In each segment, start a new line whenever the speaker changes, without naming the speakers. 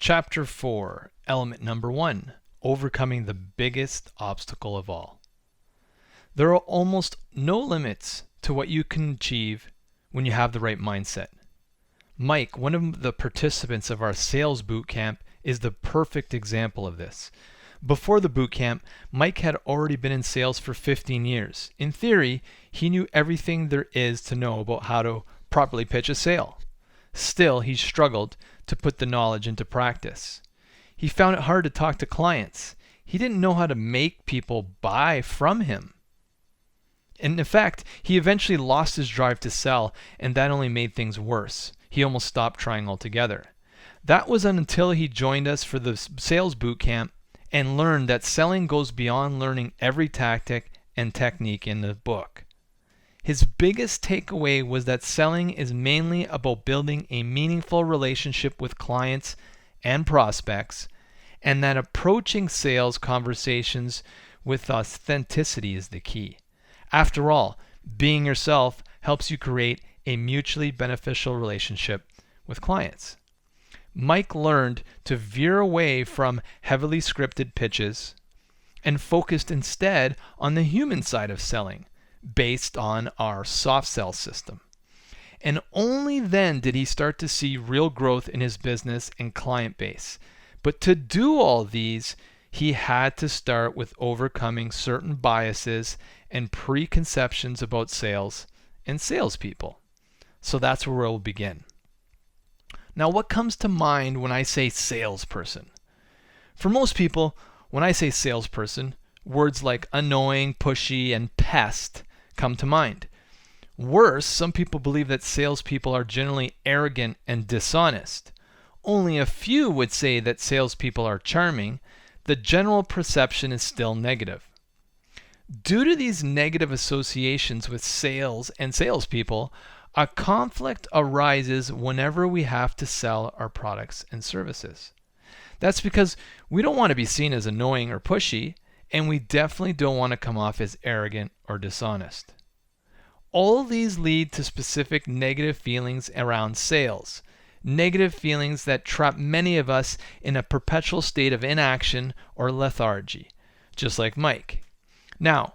Chapter 4, Element Number 1, Overcoming the Biggest Obstacle of All. There are almost no limits to what you can achieve when you have the right mindset. Mike, one of the participants of our sales boot camp, is the perfect example of this. Before the boot camp, Mike had already been in sales for 15 years. In theory, he knew everything there is to know about how to properly pitch a sale. Still, he struggled to put the knowledge into practice. He found it hard to talk to clients. He didn't know how to make people buy from him. And in fact, he eventually lost his drive to sell, and that only made things worse. He almost stopped trying altogether. That was until he joined us for the sales boot camp and learned that selling goes beyond learning every tactic and technique in the book. His biggest takeaway was that selling is mainly about building a meaningful relationship with clients and prospects, and that approaching sales conversations with authenticity is the key. After all, being yourself helps you create a mutually beneficial relationship with clients. Mike learned to veer away from heavily scripted pitches and focused instead on the human side of selling, based on our soft sell system. And only then did he start to see real growth in his business and client base. But to do all these, he had to start with overcoming certain biases and preconceptions about sales and salespeople. So that's where we'll begin. Now, what comes to mind when I say salesperson? For most people, when I say salesperson, words like annoying, pushy, and pest come to mind. Worse, some people believe that salespeople are generally arrogant and dishonest. Only a few would say that salespeople are charming. The general perception is still negative. Due to these negative associations with sales and salespeople, a conflict arises whenever we have to sell our products and services. That's because we don't want to be seen as annoying or pushy, and we definitely don't want to come off as arrogant or dishonest. All these lead to specific negative feelings around sales, negative feelings that trap many of us in a perpetual state of inaction or lethargy, just like Mike. Now,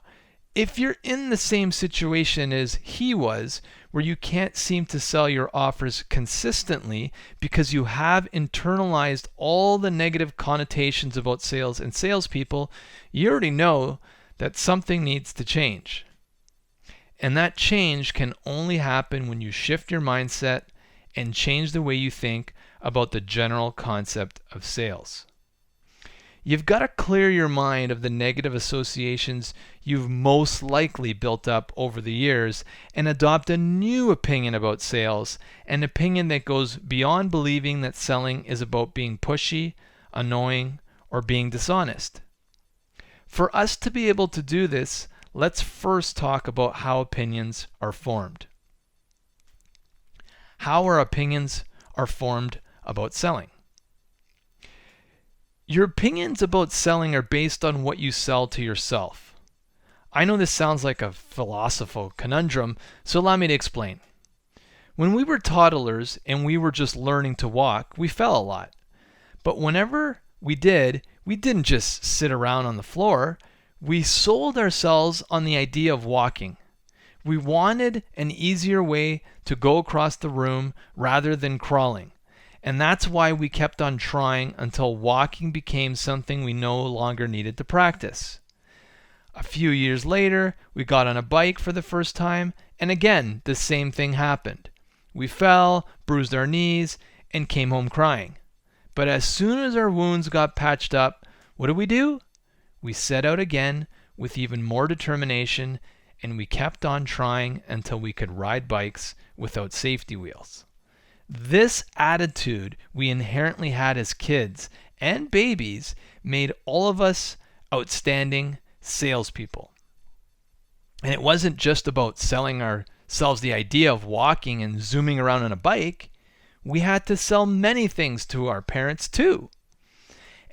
if you're in the same situation as he was, where you can't seem to sell your offers consistently because you have internalized all the negative connotations about sales and salespeople, you already know that something needs to change. And that change can only happen when you shift your mindset and change the way you think about the general concept of sales. You've got to clear your mind of the negative associations you've most likely built up over the years and adopt a new opinion about sales, an opinion that goes beyond believing that selling is about being pushy, annoying, or being dishonest. For us to be able to do this, let's first talk about how opinions are formed. How our opinions are formed about selling. Your opinions about selling are based on what you sell to yourself. I know this sounds like a philosophical conundrum, so allow me to explain. When we were toddlers and we were just learning to walk, we fell a lot. But whenever we did, we didn't just sit around on the floor. We sold ourselves on the idea of walking. We wanted an easier way to go across the room rather than crawling. And that's why we kept on trying until walking became something we no longer needed to practice. A few years later, we got on a bike for the first time, and again, the same thing happened. We fell, bruised our knees, and came home crying. But as soon as our wounds got patched up, what do? We set out again with even more determination, and we kept on trying until we could ride bikes without safety wheels. This attitude we inherently had as kids and babies made all of us outstanding salespeople. And it wasn't just about selling ourselves the idea of walking and zooming around on a bike. We had to sell many things to our parents too.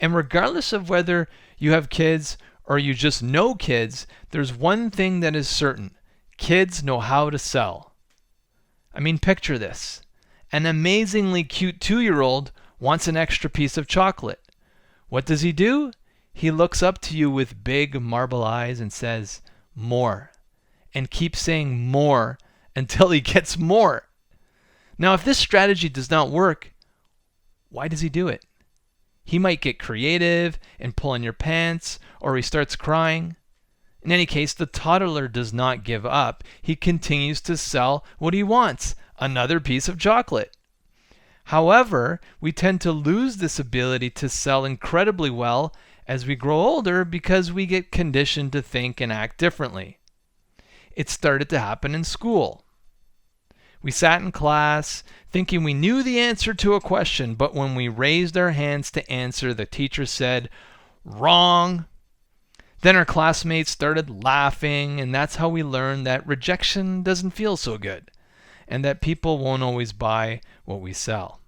And regardless of whether you have kids or you just know kids, there's one thing that is certain. Kids know how to sell. I mean, picture this. An amazingly cute 2-year-old wants an extra piece of chocolate. What does he do? He looks up to you with big marble eyes and says, "More," and keeps saying more until he gets more. Now, if this strategy does not work, why does he do it? He might get creative and pull on your pants, or he starts crying. In any case, the toddler does not give up. He continues to sell what he wants, another piece of chocolate. However, we tend to lose this ability to sell incredibly well as we grow older because we get conditioned to think and act differently. It started to happen in school. We sat in class thinking we knew the answer to a question, but when we raised our hands to answer, the teacher said, "Wrong." Then our classmates started laughing, and that's how we learned that rejection doesn't feel so good, and that people won't always buy what we sell.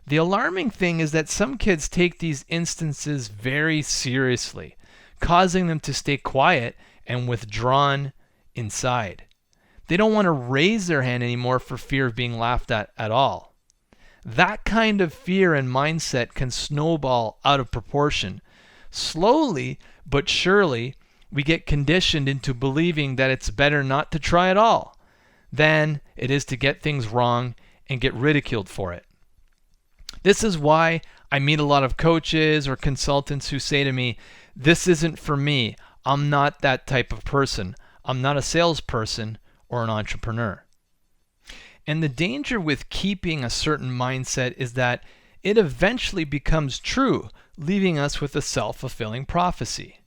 The alarming thing is that some kids take these instances very seriously, causing them to stay quiet and withdrawn inside. They don't want to raise their hand anymore for fear of being laughed at all. That kind of fear and mindset can snowball out of proportion. Slowly but surely, we get conditioned into believing that it's better not to try at all than it is to get things wrong and get ridiculed for it. This is why I meet a lot of coaches or consultants who say to me, "This isn't for me. I'm not that type of person. I'm not a salesperson or an entrepreneur." And the danger with keeping a certain mindset is that it eventually becomes true, leaving us with a self-fulfilling prophecy.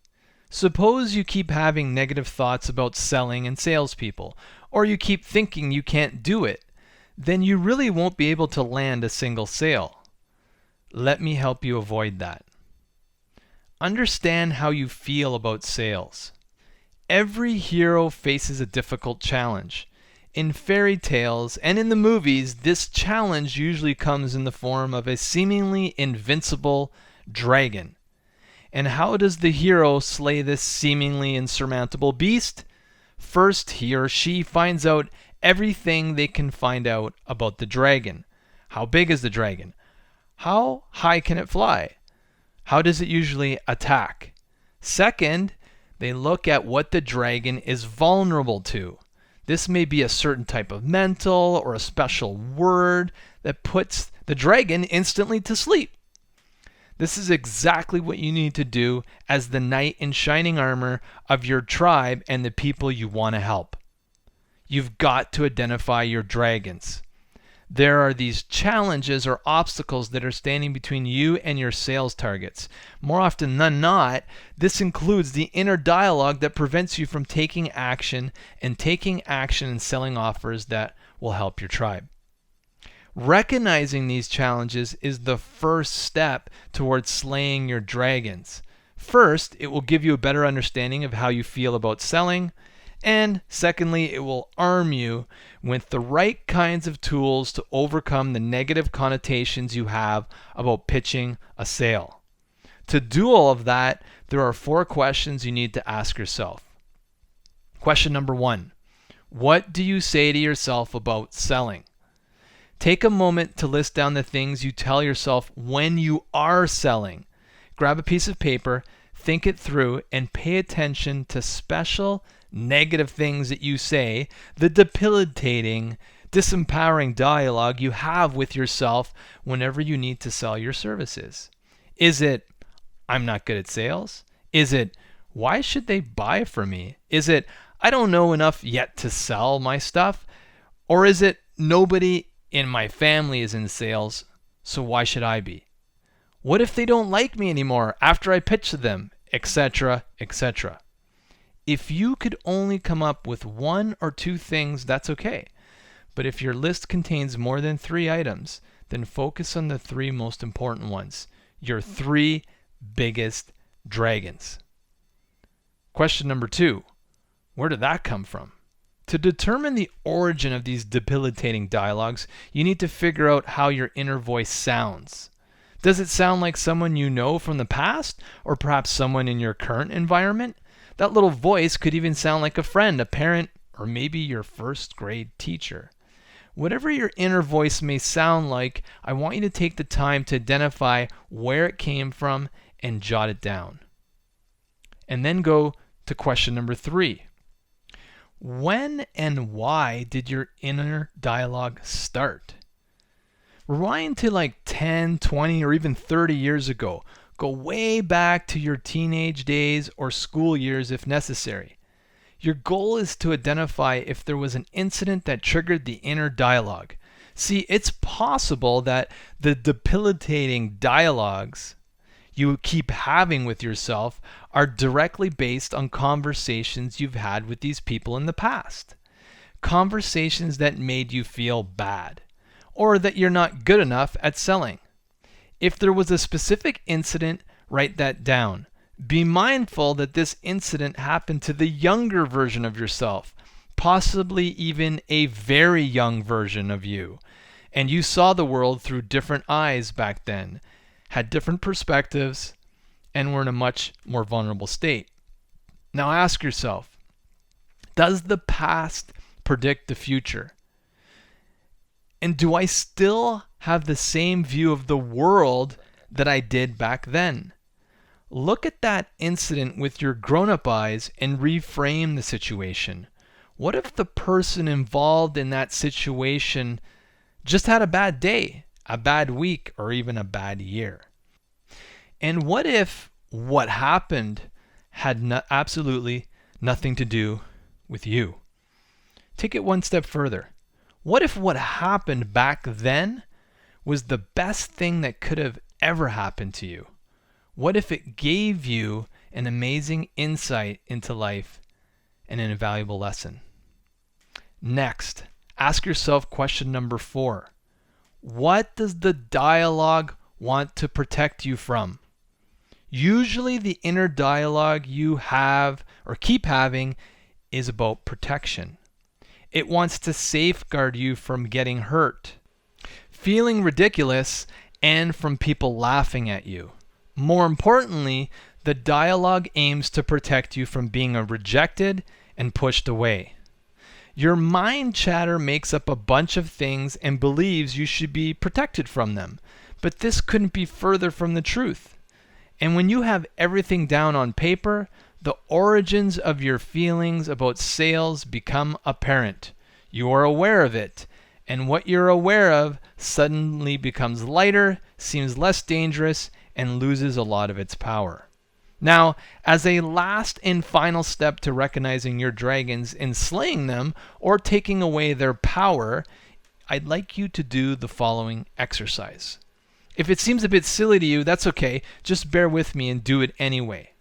Suppose you keep having negative thoughts about selling and salespeople, or you keep thinking you can't do it, then you really won't be able to land a single sale. Let me help you avoid that. Understand how you feel about sales. Every hero faces a difficult challenge. In fairy tales and in the movies, this challenge usually comes in the form of a seemingly invincible dragon. And how does the hero slay this seemingly insurmountable beast? First, he or she finds out everything they can find out about the dragon. How big is the dragon? How high can it fly? How does it usually attack? Second, they look at what the dragon is vulnerable to. This may be a certain type of mental or a special word that puts the dragon instantly to sleep. This is exactly what you need to do as the knight in shining armor of your tribe and the people you want to help. You've got to identify your dragons. There are these challenges or obstacles that are standing between you and your sales targets. More often than not, this includes the inner dialogue that prevents you from taking action and selling offers that will help your tribe. Recognizing these challenges is the first step towards slaying your dragons. First, it will give you a better understanding of how you feel about selling. And secondly, it will arm you with the right kinds of tools to overcome the negative connotations you have about pitching a sale. To do all of that, there are 4 questions you need to ask yourself. Question number 1. What do you say to yourself about selling? Take a moment to list down the things you tell yourself when you are selling. Grab a piece of paper, think it through, and pay attention to special negative things that you say, the debilitating, disempowering dialogue you have with yourself whenever you need to sell your services. Is it, "I'm not good at sales"? Is it, "Why should they buy from me"? Is it, "I don't know enough yet to sell my stuff"? Or is it, "Nobody in my family is in sales, so why should I be"? What if they don't like me anymore after I pitch to them, etc., etc.? If you could only come up with 1 or 2 things, that's okay. But if your list contains more than 3 items, then focus on the 3 most important ones, your 3 biggest dragons. Question number 2. Where did that come from? To determine the origin of these debilitating dialogues, you need to figure out how your inner voice sounds. Does it sound like someone you know from the past, or perhaps someone in your current environment? That little voice could even sound like a friend, a parent, or maybe your first grade teacher. Whatever your inner voice may sound like, I want you to take the time to identify where it came from and jot it down. And then go to question number 3. When and why did your inner dialogue start? Rewind to like 10, 20, or even 30 years ago. Go way back to your teenage days or school years if necessary. Your goal is to identify if there was an incident that triggered the inner dialogue. See, it's possible that the debilitating dialogues you keep having with yourself are directly based on conversations you've had with these people in the past. Conversations that made you feel bad, or that you're not good enough at selling. If there was a specific incident, write that down. Be mindful that this incident happened to the younger version of yourself, possibly even a very young version of you. And you saw the world through different eyes back then, had different perspectives, and were in a much more vulnerable state. Now ask yourself, does the past predict the future? And do I still have the same view of the world that I did back then? Look at that incident with your grown-up eyes and reframe the situation. What if the person involved in that situation just had a bad day, a bad week, or even a bad year? And what if what happened had absolutely nothing to do with you? Take it one step further. What if what happened back then was the best thing that could have ever happened to you? What if it gave you an amazing insight into life and an invaluable lesson? Next, ask yourself question number 4. What does the dialogue want to protect you from? Usually the inner dialogue you have or keep having is about protection. It wants to safeguard you from getting hurt, feeling ridiculous, and from people laughing at you. More importantly, the dialogue aims to protect you from being rejected and pushed away. Your mind chatter makes up a bunch of things and believes you should be protected from them, but this couldn't be further from the truth. And when you have everything down on paper, the origins of your feelings about sales become apparent. You are aware of it, and what you're aware of suddenly becomes lighter, seems less dangerous, and loses a lot of its power. Now, as a last and final step to recognizing your dragons and slaying them or taking away their power, I'd like you to do the following exercise. If it seems a bit silly to you, that's okay. Just bear with me and do it anyway.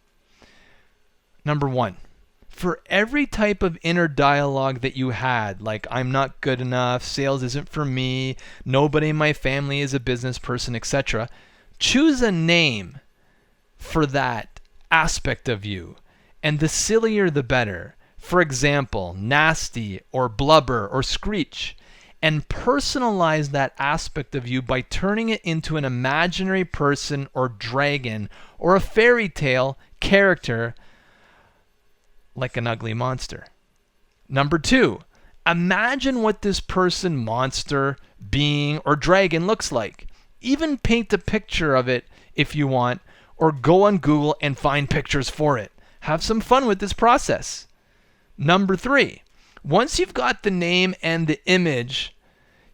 Number 1, for every type of inner dialogue that you had, like I'm not good enough, sales isn't for me, nobody in my family is a business person, etc., choose a name for that aspect of you, and the sillier the better. For example, nasty or blubber or screech, and personalize that aspect of you by turning it into an imaginary person or dragon or a fairy tale character like an ugly monster. Number 2, imagine what this person, monster, being, or dragon looks like. Even paint a picture of it if you want, or go on Google and find pictures for it. Have some fun with this process. Number 3, once you've got the name and the image,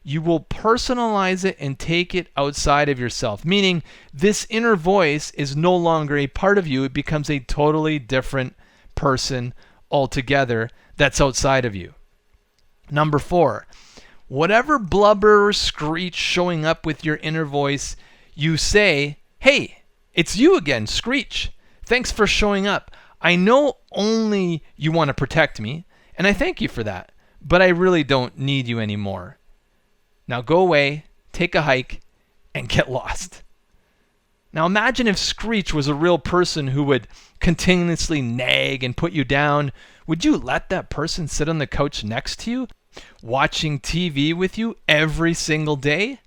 you will personalize it and take it outside of yourself, meaning this inner voice is no longer a part of you. It becomes a totally different person altogether that's outside of you. Number 4, whatever blubber or screech showing up with your inner voice, you say, hey, it's you again, Screech. Thanks for showing up. I know only you want to protect me, and I thank you for that, but I really don't need you anymore. Now go away, take a hike, and get lost. Now imagine if Screech was a real person who would continuously nag and put you down. Would you let that person sit on the couch next to you, watching TV with you every single day?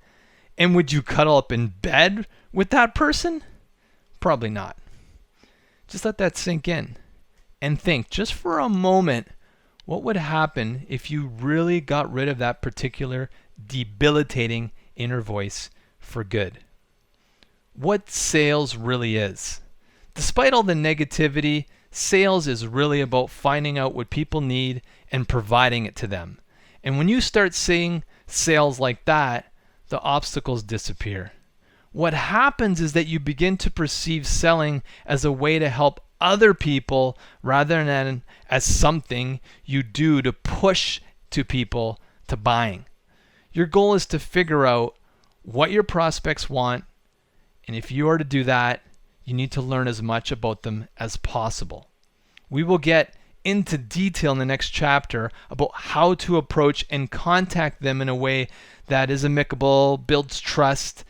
And would you cuddle up in bed with that person? Probably not. Just let that sink in and think just for a moment, What would happen if you really got rid of that particular debilitating inner voice for good? What sales really is. Despite all the negativity, sales is really about finding out what people need and providing it to them. And when you start seeing sales like that, the obstacles disappear. What happens is that you begin to perceive selling as a way to help other people rather than as something you do to push to people to buying. Your goal is to figure out what your prospects want, and if you are to do that, you need to learn as much about them as possible. We will get into detail in the next chapter about how to approach and contact them in a way that is amicable, builds trust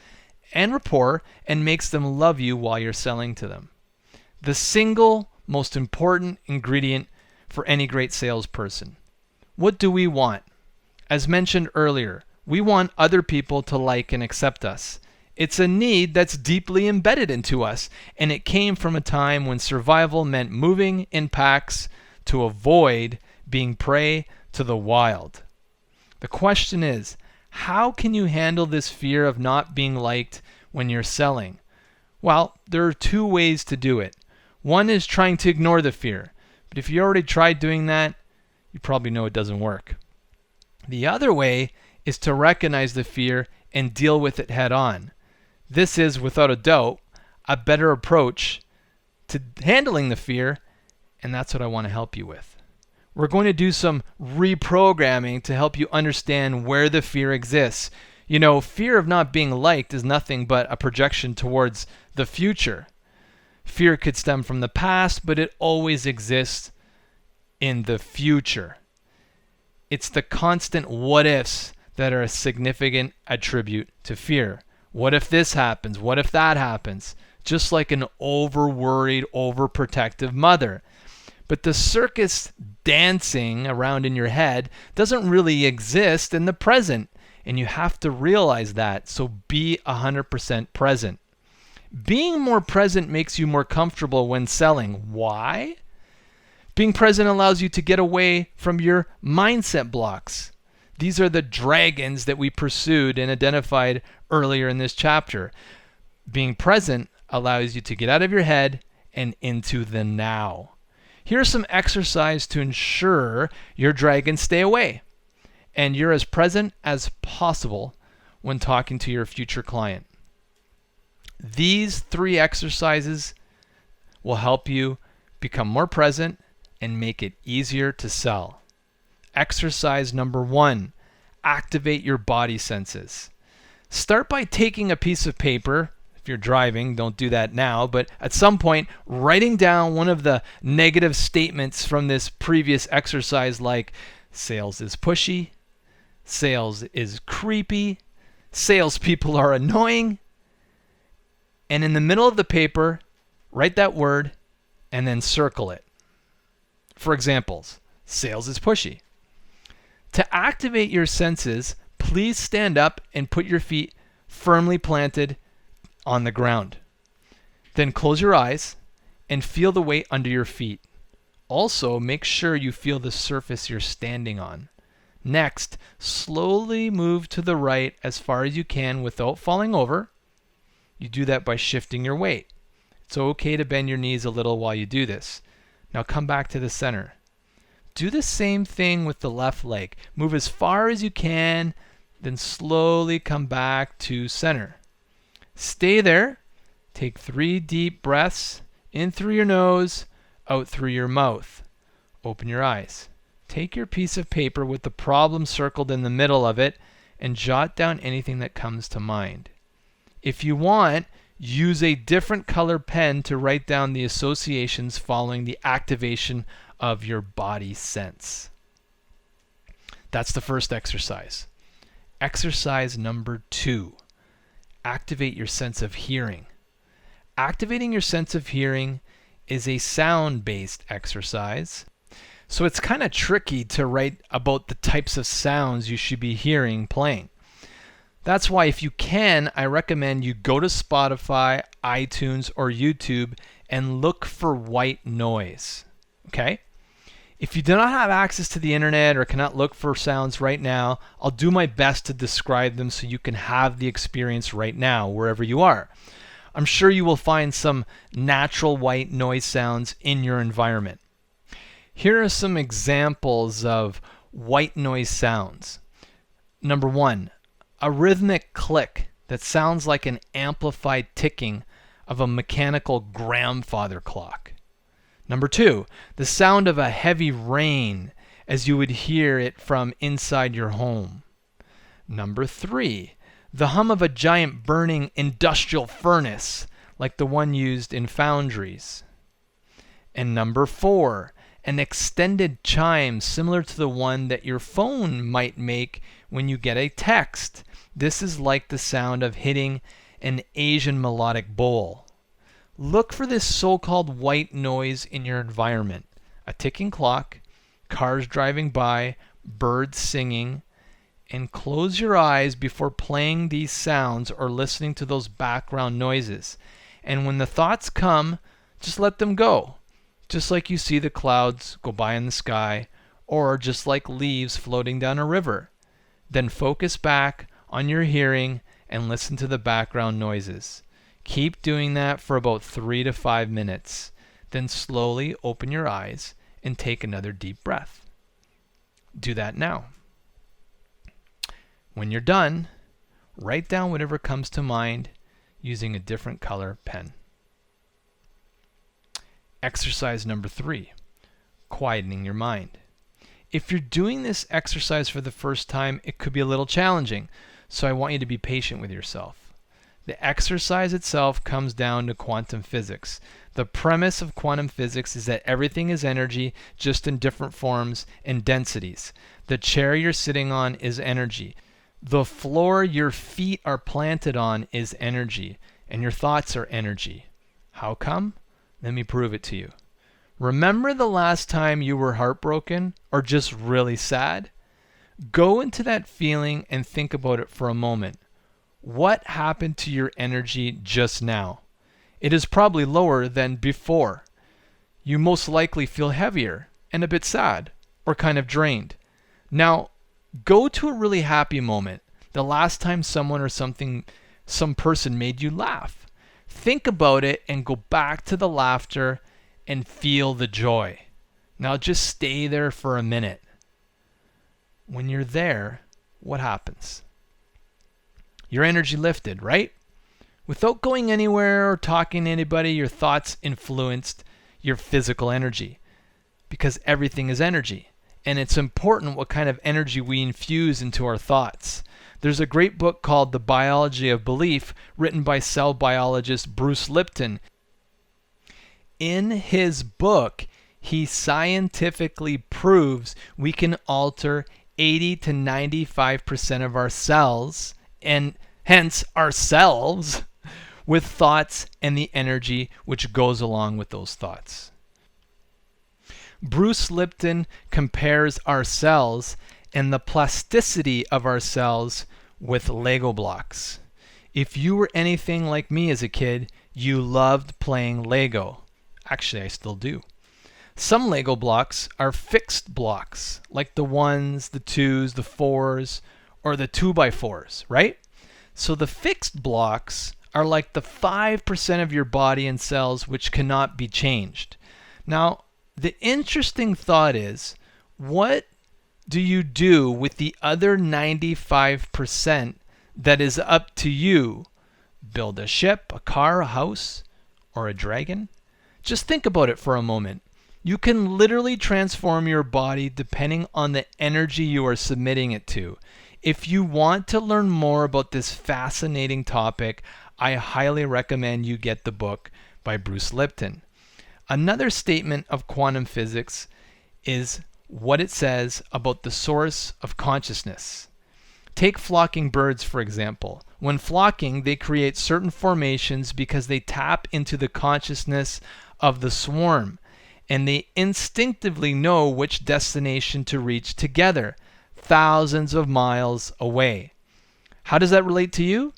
and rapport, and makes them love you while you're selling to them. The single most important ingredient for any great salesperson. What do we want? As mentioned earlier, we want other people to like and accept us. It's a need that's deeply embedded into us, and it came from a time when survival meant moving in packs to avoid being prey to the wild. The question is, how can you handle this fear of not being liked when you're selling? Well, there are two ways to do it. One is trying to ignore the fear, but if you already tried doing that, you probably know it doesn't work. The other way is to recognize the fear and deal with it head on. This is, without a doubt, a better approach to handling the fear, and that's what I want to help you with. We're going to do some reprogramming to help you understand where the fear exists. You know, fear of not being liked is nothing but a projection towards the future. Fear could stem from the past, but it always exists in the future. It's the constant what ifs that are a significant attribute to fear. What if this happens? What if that happens? Just like an over-worried, overprotective mother. But the circus dancing around in your head doesn't really exist in the present, and you have to realize that, so be 100% present. Being more present makes you more comfortable when selling. Why? Being present allows you to get away from your mindset blocks. These are the dragons that we pursued and identified earlier in this chapter. Being present allows you to get out of your head and into the now. Here's some exercise to ensure your dragons stay away and you're as present as possible when talking to your future client. These 3 exercises will help you become more present and make it easier to sell. Exercise number 1, activate your body senses. Start by taking a piece of paper. If you're driving, don't do that now, but at some point, writing down one of the negative statements from this previous exercise, like sales is pushy, sales is creepy, salespeople are annoying. And in the middle of the paper, write that word and then circle it. For examples, sales is pushy. To activate your senses, please stand up and put your feet firmly planted on the ground. Then close your eyes and feel the weight under your feet. Also, make sure you feel the surface you're standing on. Next, slowly move to the right as far as you can without falling over. You do that by shifting your weight. It's okay to bend your knees a little while you do this. Now come back to the center. Do the same thing with the left leg. Move as far as you can, then slowly come back to center. Stay there. Take 3 deep breaths, in through your nose, out through your mouth. Open your eyes. Take your piece of paper with the problem circled in the middle of it and jot down anything that comes to mind. If you want, use a different color pen to write down the associations following the activation of your body sense. That's the first exercise. Exercise number 2. Activate your sense of hearing. Activating your sense of hearing is a sound-based exercise. So it's kind of tricky to write about the types of sounds you should be hearing playing. That's why if you can, I recommend you go to Spotify, iTunes, or YouTube and look for white noise. Okay? If you do not have access to the internet or cannot look for sounds right now, I'll do my best to describe them so you can have the experience right now, wherever you are. I'm sure you will find some natural white noise sounds in your environment. Here are some examples of white noise sounds. Number 1, a rhythmic click that sounds like an amplified ticking of a mechanical grandfather clock. Number 2, the sound of a heavy rain as you would hear it from inside your home. Number 3, the hum of a giant burning industrial furnace like the one used in foundries. And number 4, an extended chime similar to the one that your phone might make when you get a text. This is like the sound of hitting an Asian melodic bowl. Look for this so-called white noise in your environment. A ticking clock, cars driving by, birds singing, and close your eyes before playing these sounds or listening to those background noises. And when the thoughts come, just let them go. Just like you see the clouds go by in the sky, or just like leaves floating down a river. Then focus back on your hearing and listen to the background noises. Keep doing that for about 3 to 5 minutes. Then slowly open your eyes and take another deep breath. Do that now. When you're done, write down whatever comes to mind using a different color pen. Exercise number 3, quietening your mind. If you're doing this exercise for the first time, it could be a little challenging, so I want you to be patient with yourself. The exercise itself comes down to quantum physics. The premise of quantum physics is that everything is energy, just in different forms and densities. The chair you're sitting on is energy. The floor your feet are planted on is energy, and your thoughts are energy. How come? Let me prove it to you. Remember the last time you were heartbroken or just really sad? Go into that feeling and think about it for a moment. What happened to your energy just now? It is probably lower than before. You most likely feel heavier and a bit sad or kind of drained. Now, go to a really happy moment. The last time someone or some person made you laugh. Think about it and go back to the laughter and feel the joy. Now just stay there for a minute. When you're there, what happens? Your energy lifted, right? Without going anywhere or talking to anybody, your thoughts influenced your physical energy. Because everything is energy. And it's important what kind of energy we infuse into our thoughts. There's a great book called The Biology of Belief, written by cell biologist Bruce Lipton. In his book, he scientifically proves we can alter 80 to 95% of our cells, and hence ourselves, with thoughts and the energy which goes along with those thoughts. Bruce Lipton compares our cells and the plasticity of our cells with Lego blocks. If you were anything like me as a kid, you loved playing Lego. Actually, I still do. Some Lego blocks are fixed blocks, like the 1s, the 2s, the 4s, or the 2x4s, right? So the fixed blocks are like the 5% of your body and cells which cannot be changed. Now, the interesting thought is, what do you do with the other 95% that is up to you? Build a ship, a car, a house, or a dragon? Just think about it for a moment. You can literally transform your body depending on the energy you are submitting it to. If you want to learn more about this fascinating topic, I highly recommend you get the book by Bruce Lipton. Another statement of quantum physics is what it says about the source of consciousness. Take flocking birds, for example. When flocking, they create certain formations because they tap into the consciousness of the swarm, and they instinctively know which destination to reach together, thousands of miles away. How does that relate to you?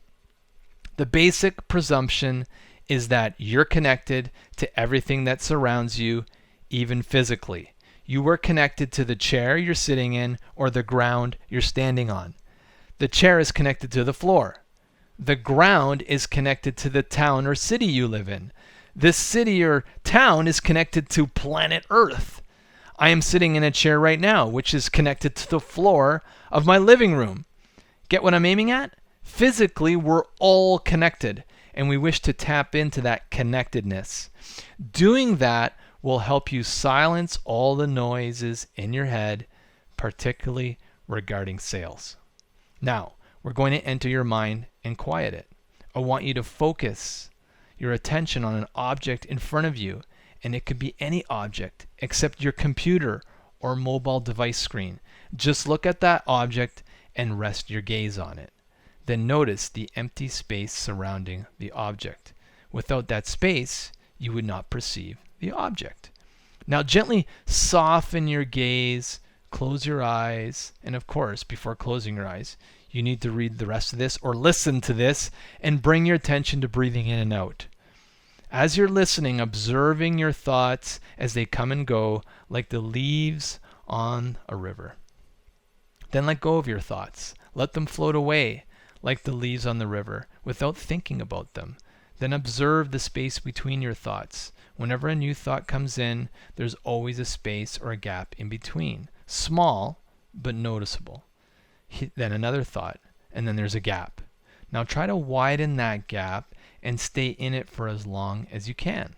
The basic presumption is that you're connected to everything that surrounds you, even physically. you were connected to the chair you're sitting in or the ground you're standing on. The chair is connected to the floor. The ground is connected to the town or city you live in. This city or town is connected to planet Earth. I am sitting in a chair right now, which is connected to the floor of my living room. Get what I'm aiming at? Physically, we're all connected, and we wish to tap into that connectedness. Doing that will help you silence all the noises in your head, particularly regarding sales. Now, we're going to enter your mind and quiet it. I want you to focus your attention on an object in front of you, and it could be any object except your computer or mobile device screen. Just look at that object and rest your gaze on it. Then notice the empty space surrounding the object. Without that space, you would not perceive the object. Now gently soften your gaze, close your eyes, and of course, before closing your eyes, you need to read the rest of this or listen to this and bring your attention to breathing in and out. As you're listening, observing your thoughts as they come and go like the leaves on a river. Then let go of your thoughts. Let them float away like the leaves on the river without thinking about them. Then observe the space between your thoughts. Whenever a new thought comes in, there's always a space or a gap in between. Small, but noticeable. Then another thought, and then there's a gap. Now try to widen that gap and stay in it for as long as you can.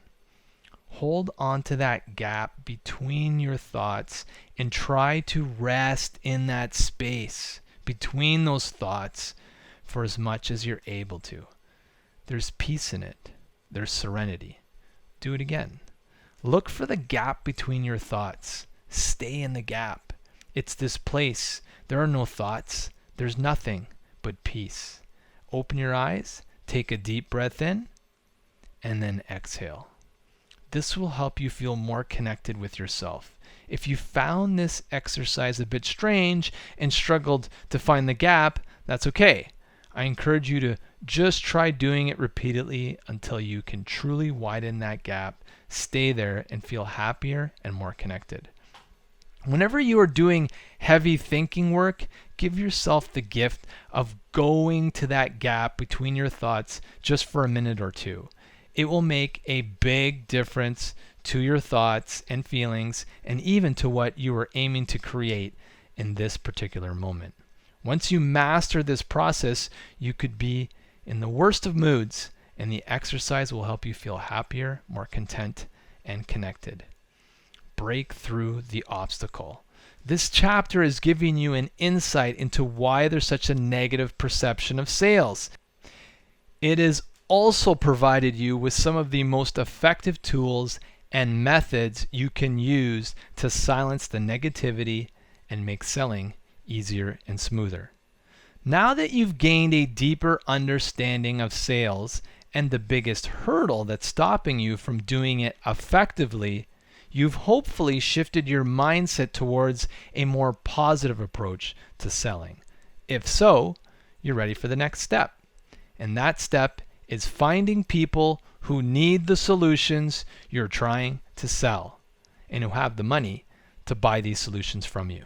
Hold on to that gap between your thoughts and try to rest in that space between those thoughts for as much as you're able to. There's peace in it. There's serenity. Do it again. Look for the gap between your thoughts. Stay in the gap. It's this place. There are no thoughts. There's nothing but peace. Open your eyes, take a deep breath in, and then exhale. This will help you feel more connected with yourself. If you found this exercise a bit strange and struggled to find the gap, that's okay. I encourage you to just try doing it repeatedly until you can truly widen that gap, stay there, and feel happier and more connected. Whenever you are doing heavy thinking work, give yourself the gift of going to that gap between your thoughts just for a minute or two. It will make a big difference to your thoughts and feelings, and even to what you are aiming to create in this particular moment. Once you master this process, you could be in the worst of moods, and the exercise will help you feel happier, more content, and connected. Break through the obstacle. This chapter is giving you an insight into why there's such a negative perception of sales. It has also provided you with some of the most effective tools and methods you can use to silence the negativity and make selling easier and smoother. Now that you've gained a deeper understanding of sales and the biggest hurdle that's stopping you from doing it effectively, you've hopefully shifted your mindset towards a more positive approach to selling. If so, you're ready for the next step. And that step is finding people who need the solutions you're trying to sell and who have the money to buy these solutions from you.